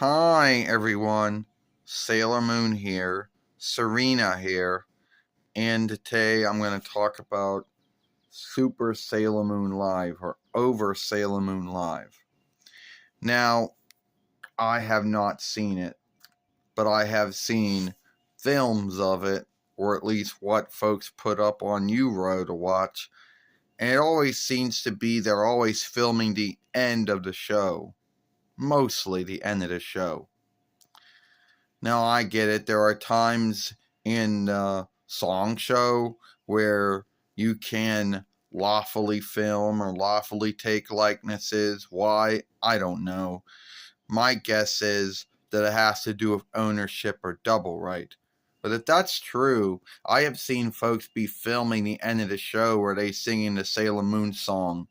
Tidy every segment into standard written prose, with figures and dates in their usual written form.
Hi everyone, Sailor Moon here, Serena here, and today I'm going to talk about Super Sailor Moon Live, or Over Sailor Moon Live. Now, I have not seen it, but I have seen films of it, or at least what folks put up on Euro to watch, and it always seems to be they're always filming the end of the show, mostly the end of the show. Now, I get it. There are times in the song show where you can lawfully film or lawfully take likenesses. Why? I don't know. My guess is that it has to do with ownership or double right. But if that's true, I have seen folks be filming the end of the show where they singing the Sailor Moon song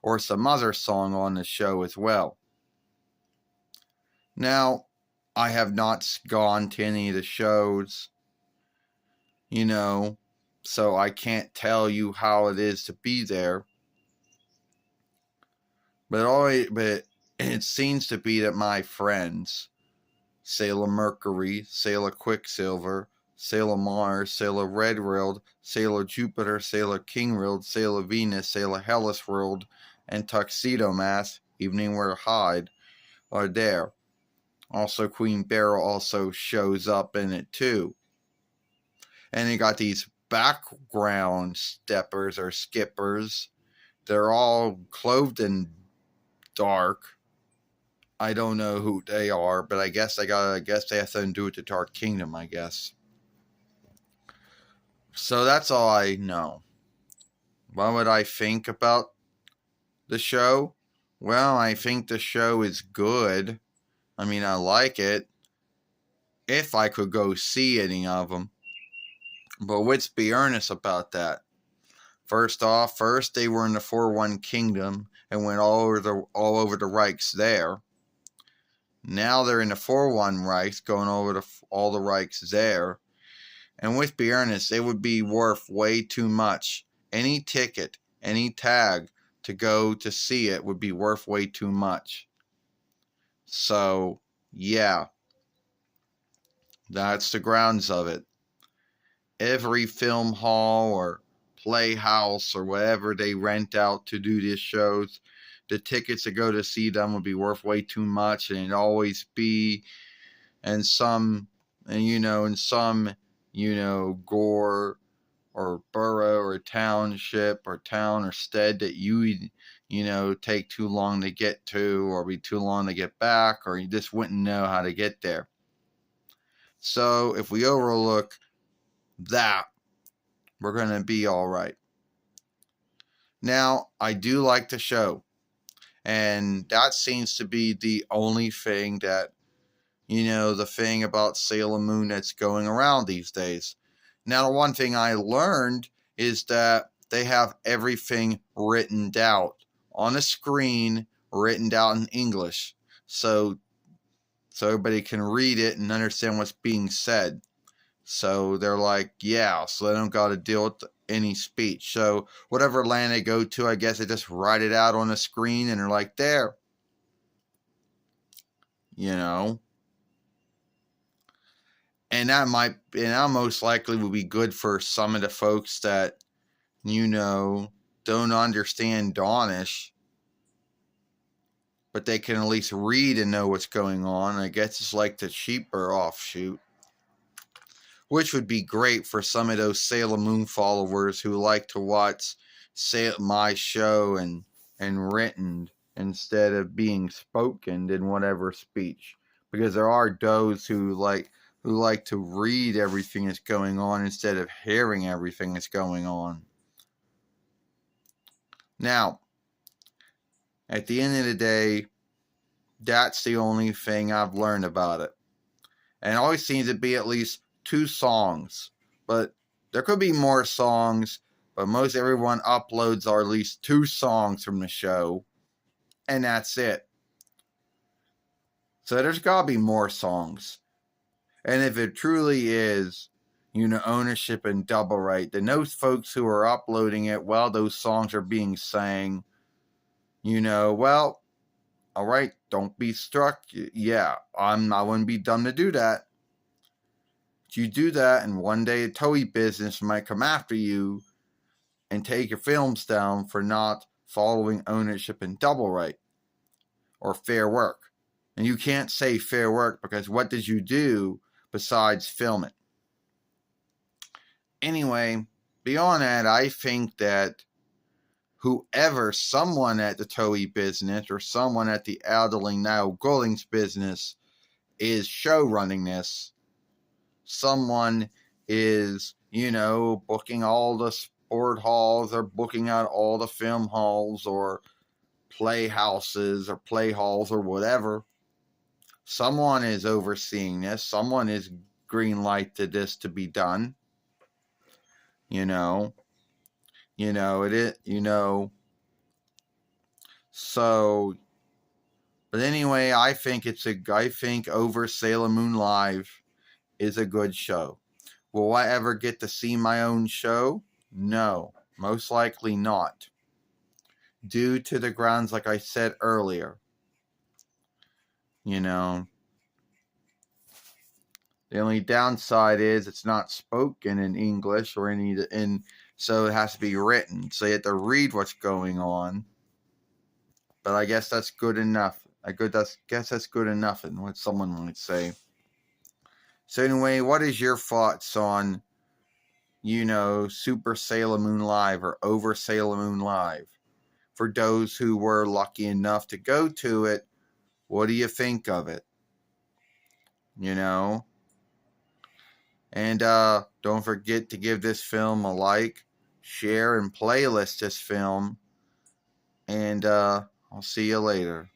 or some other song on the show as well. Now, I have not gone to any of the shows, so I can't tell you how it is to be there. But it seems to be that my friends, Sailor Mercury, Sailor Quicksilver, Sailor Mars, Sailor Red World, Sailor Jupiter, Sailor King World, Sailor Venus, Sailor Hellas World, and Tuxedo Mask, Evening Wear Hyde, are there. Also, Queen Beryl also shows up in it too. And they got these background steppers or skippers. They're all clothed in dark. I don't know who they are, but I guess they have something to do with the Dark Kingdom, I guess. So that's all I know. What would I think about the show? Well, I think the show is good. I mean, I like it. If I could go see any of them. But let's be earnest about that. First they were in the FORONE Kingdom and went all over the RIKES there. Now they're in the FORONE RIKES, going over all the RIKES there. And let's be earnest, it would be worth way too much. Any ticket, any tag to go to see it would be worth way too much. So, yeah. That's the grounds of it. Every film hall or playhouse or whatever they rent out to do these shows, the tickets to go to see them would be worth way too much, and it'd always be in some gore or borough or township or town or stead that you take too long to get to, or be too long to get back, or you just wouldn't know how to get there. So if we overlook that, we're going to be all right. Now, I do like the show, and that seems to be the only thing that, the thing about Sailor Moon that's going around these days. Now, the one thing I learned is that they have everything written out on a screen, written out in English, so everybody can read it and understand what's being said. So they're like, yeah, so they don't got to deal with any speech. So whatever land they go to, I guess they just write it out on the screen and they're like, there. And that most likely would be good for some of the folks that, don't understand Dawnish, but they can at least read and know what's going on. I guess it's like the cheaper offshoot, which would be great for some of those Sailor Moon followers who like to watch my show and written instead of being spoken in whatever speech. Because there are those who like to read everything that's going on instead of hearing everything that's going on. Now, at the end of the day, that's the only thing I've learned about it. And it always seems to be at least 2 songs. But there could be more songs, but most everyone uploads are at least 2 songs from the show. And that's it. So there's got to be more songs. And if it truly is, ownership and double right, then those folks who are uploading it while those songs are being sang, well, All right, don't be struck. Yeah, I wouldn't be dumb to do that. But you do that, and one day a toy business might come after you and take your films down for not following ownership and double right or fair work. And you can't say fair work because what did you do besides film it? Anyway, beyond that, I think that someone at the toy business or someone at the Alderling now Gullings business is show running this. Someone is, booking all the sport halls or booking out all the film halls or playhouses or play halls or whatever. Someone is overseeing this. Someone is green lighted this to be done. So, but anyway, I think Over Sailor Moon Live is a good show. Will I ever get to see my own show? No, most likely not. Due to the grounds like I said earlier. The only downside is it's not spoken in English so it has to be written. So you have to read what's going on. But I guess that's good enough. Guess that's good enough, and what someone might say. So anyway, what is your thoughts on, Super Sailor Moon Live or Over Sailor Moon Live? For those who were lucky enough to go to it, what do you think of it? And don't forget to give this film a like, share, and playlist this film. And I'll see you later.